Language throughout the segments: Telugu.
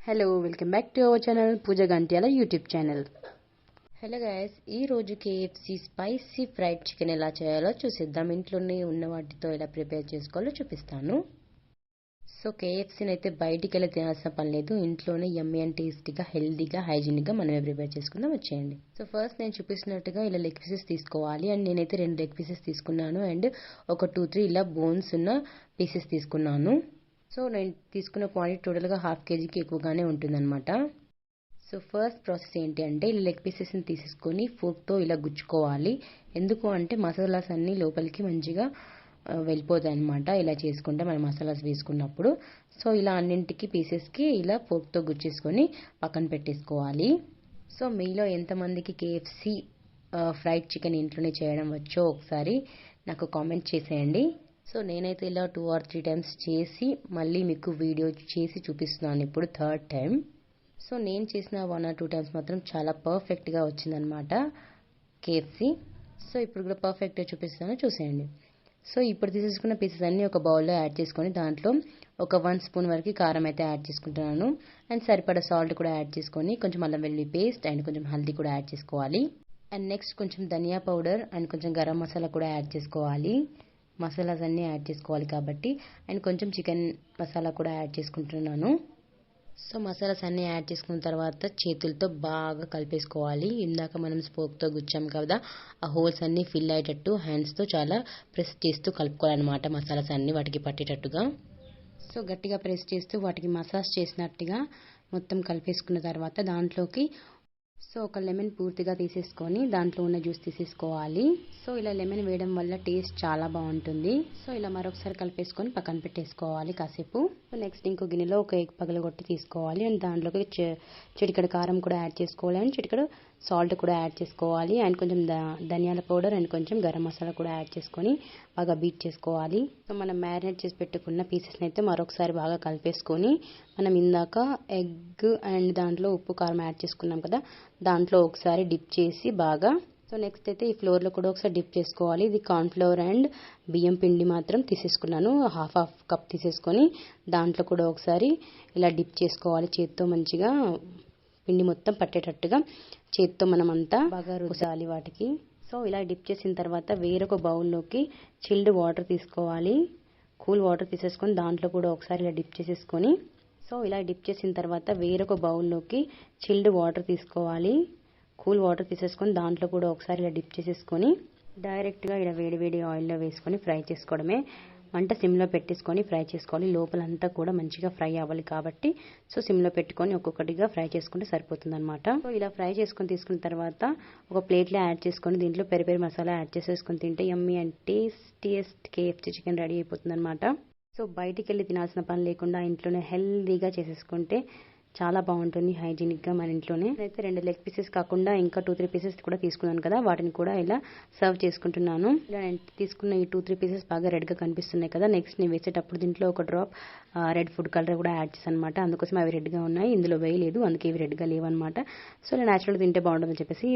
Hello welcome back to our channel Pooja Gantyala YouTube channel. Hello guys, ఈరోజు కేఎఫ్సి స్పైసీ ఫ్రైడ్ చికెన్ ఎలా చేయాలో చూసేద్దాం. ఇంట్లోనే ఉన్న వాటితో ఎలా ప్రిపేర్ చేసుకోవాలో చూపిస్తాను. సో కేఎఫ్సీని అయితే బయటికి వెళ్ళి తినాల్సిన పని లేదు, ఇంట్లోనే యమ్మీ అండ్ టేస్టీగా హెల్దీగా హైజీనిక్గా మనమే ప్రిపేర్ చేసుకుందాం. వచ్చేయండి. సో ఫస్ట్ నేను చూపిస్తున్నట్టుగా ఇలా లెగ్ పీసెస్ తీసుకోవాలి. అండ్ నేనైతే 2 లెగ్ పీసెస్ తీసుకున్నాను అండ్ ఒక 2-3 ఇలా బోన్స్ ఉన్న పీసెస్ తీసుకున్నాను. సో నేను తీసుకున్న క్వాంటిటీ టోటల్గా 1/2 kgకి ఎక్కువగానే ఉంటుందన్నమాట. సో ఫస్ట్ ప్రాసెస్ ఏంటి అంటే ఇలా లెగ్ పీసెస్ని తీసేసుకొని ఫోర్క్తో ఇలా గుచ్చుకోవాలి. ఎందుకు అంటే మసాలాస్ అన్నీ లోపలికి మంచిగా వెళ్ళిపోతాయి అనమాట, ఇలా చేసుకుంటే మనం మసాలాస్ వేసుకున్నప్పుడు. సో ఇలా అన్నింటికి పీసెస్కి ఇలా ఫోర్క్తో గుచ్చేసుకొని పక్కన పెట్టేసుకోవాలి. సో మీలో ఎంతమందికి కేఎఫ్సి ఫ్రైడ్ చికెన్ ఇంట్లోనే చేయడం వచ్చో ఒకసారి నాకు కామెంట్ చేసేయండి. సో నేనైతే ఇలా 2 or 3 times చేసి మళ్ళీ మీకు వీడియో చేసి చూపిస్తున్నాను ఇప్పుడు 3rd time. సో నేను చేసిన 1 or 2 times మాత్రం చాలా పర్ఫెక్ట్గా వచ్చిందనమాట కేఎఫ్సి. సో ఇప్పుడు కూడా పర్ఫెక్ట్గా చూపిస్తాను, చూసేయండి. సో ఇప్పుడు తీసేసుకున్న పీసెస్ అన్నీ ఒక బౌల్లో యాడ్ చేసుకొని దాంట్లో ఒక 1 spoon వరకు కారం అయితే యాడ్ చేసుకుంటున్నాను. అండ్ సరిపడా సాల్ట్ కూడా యాడ్ చేసుకొని కొంచెం అల్లం వెల్లుల్లి పేస్ట్ అండ్ కొంచెం హల్దీ కూడా యాడ్ చేసుకోవాలి. అండ్ నెక్స్ట్ కొంచెం ధనియా పౌడర్ అండ్ కొంచెం గరం మసాలా కూడా యాడ్ చేసుకోవాలి. మసాలాస్ అన్నీ యాడ్ చేసుకోవాలి కాబట్టి. అండ్ కొంచెం చికెన్ మసాలా కూడా యాడ్ చేసుకుంటున్నాను. సో మసాలాస్ అన్నీ యాడ్ చేసుకున్న తర్వాత చేతులతో బాగా కలిపేసుకోవాలి. ఇందాక మనం స్పోక్తో గుచ్చాం కదా, ఆ హోల్స్ అన్నీ ఫిల్ అయ్యేటట్టు హ్యాండ్స్తో చాలా ప్రెస్ చేస్తూ కలుపుకోవాలన్నమాట, మసాలాస్ అన్నీ వాటికి పట్టేటట్టుగా. సో గట్టిగా ప్రెస్ చేస్తూ వాటికి మసాజ్ చేసినట్టుగా మొత్తం కలిపేసుకున్న తర్వాత దాంట్లోకి సో ఒక లెమన్ పూర్తిగా తీసేసుకొని దాంట్లో ఉన్న జ్యూస్ తీసేసుకోవాలి. సో ఇలా లెమన్ వేయడం వల్ల టేస్ట్ చాలా బాగుంటుంది. సో ఇలా మరొకసారి కలిపేసుకొని పక్కన పెట్టేసుకోవాలి కాసేపు. సో నెక్స్ట్ ఇంకో గిన్నెలో ఒక ఎగ్ పగలగొట్టి తీసుకోవాలి అండ్ దాంట్లోకి చిటికెడు కారం కూడా యాడ్ చేసుకోవాలి అండ్ చిటికెడు సాల్ట్ కూడా యాడ్ చేసుకోవాలి అండ్ కొంచెం ధనియాల పౌడర్ అండ్ కొంచెం గరం మసాలా కూడా యాడ్ చేసుకొని బాగా బీట్ చేసుకోవాలి. సో మనం మ్యారినేట్ చేసి పెట్టుకున్న పీసెస్ని అయితే మరొకసారి బాగా కలిపేసుకొని మనం ఇందాక ఎగ్ అండ్ దాంట్లో ఉప్పు కారం యాడ్ చేసుకున్నాం కదా, దాంట్లో ఒకసారి డిప్ చేసి బాగా. సో నెక్స్ట్ అయితే ఈ ఫ్లోర్లో కూడా ఒకసారి డిప్ చేసుకోవాలి. ఇది కార్న్ఫ్లవర్ అండ్ బియ్యం పిండి మాత్రం తీసేసుకున్నాను, హాఫ్ కప్ తీసేసుకొని దాంట్లో కూడా ఒకసారి ఇలా డిప్ చేసుకోవాలి. చేత్తో మంచిగా పిండి మొత్తం పట్టేటట్టుగా చేత్తో మనం అంతా బాగా రుద్దాలి వాటికి. సో ఇలా డిప్ చేసిన తర్వాత వేరొక బౌల్లోకి చిల్డ్ వాటర్ తీసుకోవాలి. కూల్ వాటర్ తీసేసుకొని దాంట్లో కూడా ఒకసారి ఇలా డిప్ చేసేసుకొని. సో ఇలా డిప్ చేసిన తర్వాత వేరొక బౌల్లోకి చిల్డ్ వాటర్ తీసుకోవాలి. కూల్ వాటర్ తీసేసుకొని దాంట్లో కూడా ఒకసారి ఇలా డిప్ చేసేసుకొని డైరెక్ట్గా ఇలా వేడి ఆయిల్లో వేసుకొని ఫ్రై చేసుకోవడమే. మంట సిమ్లో పెట్టేసుకొని ఫ్రై చేసుకోవాలి. లోపలంతా కూడా మంచిగా ఫ్రై అవ్వాలి కాబట్టి సో సిమ్లో పెట్టుకొని ఒక్కొక్కటిగా ఫ్రై చేసుకుంటే సరిపోతుంది అనమాట. సో ఇలా ఫ్రై చేసుకొని తీసుకున్న తర్వాత ఒక ప్లేట్లో యాడ్ చేసుకొని దీంట్లో పెరి మసాలా యాడ్ చేసేసుకొని తింటే యమ్మీ and tastiest KFC chicken ready అయిపోతుంది అనమాట. సో బయటికి వెళ్ళి తినాల్సిన పని లేకుండా ఇంట్లోనే హెల్దీగా చేసేసుకుంటే చాలా బాగుంటుంది హైజీనిక్గా మన ఇంట్లోనే. అయితే 2 లెగ్ పీసెస్ కాకుండా ఇంకా 2-3 పీసెస్ కూడా తీసుకున్నాను కదా, వాటిని కూడా ఇలా సర్వ్ చేసుకుంటున్నాను. ఇలా నేను తీసుకున్న ఈ 2-3 పీసెస్ బాగా రెడ్గా కనిపిస్తున్నాయి కదా, నెక్స్ట్ నేను వేసేటప్పుడు దీంట్లో ఒక డ్రాప్ రెడ్ ఫుడ్ కలర్ కూడా యాడ్ చేశాను అనమాట. అందుకోసం అవి రెడ్గా ఉన్నాయి, ఇందులో వేయలేదు, అందుకే ఇవి రెడ్గా లేవన్నమాట. సో ఇలా న్యాచురల్గా తింటే బాగుంటుందని చెప్పేసి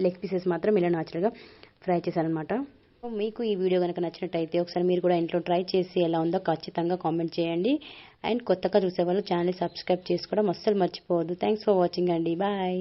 లెగ్ పీసెస్ మాత్రం ఇలా న్యాచురల్గా ఫ్రై చేశాను అనమాట. మీకు ఈ వీడియో కనుక నచ్చినట్టయితే ఒకసారి మీరు కూడా ఇంట్లో ట్రై చేసి ఎలా ఉందో ఖచ్చితంగా కామెంట్ చేయండి. అండ్ కొత్తగా చూసేవాళ్ళు ఛానల్ సబ్స్క్రైబ్ చేసుకోవడం అస్సలు మర్చిపోవద్దు. థ్యాంక్స్ ఫర్ వాచింగ్ అండి, బాయ్.